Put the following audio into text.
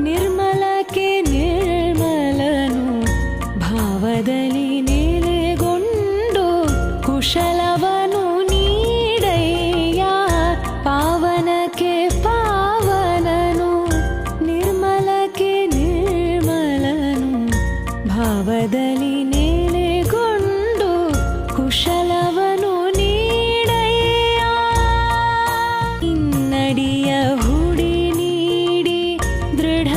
ನಿರ್ಮಲಕ್ಕೆ ನಿರ್ಮಲನು ಭಾವದಲ್ಲಿ ನೆಲೆಗೊಂಡು ಕುಶಲವನು ನೀಡಯ್ಯ ಪಾವನಕ್ಕೆ ಪಾವನನು ನಿರ್ಮಲಕ್ಕೆ ನಿರ್ಮಲನು ಭಾವದಲ್ಲಿ ನೆಲೆಗೊಂಡು ಕುಶಲವನು ನೀಡಯ್ಯ ಇನ್ನಡಿಯ ಹುಡಿ ನೀಡಿ ದೃಢ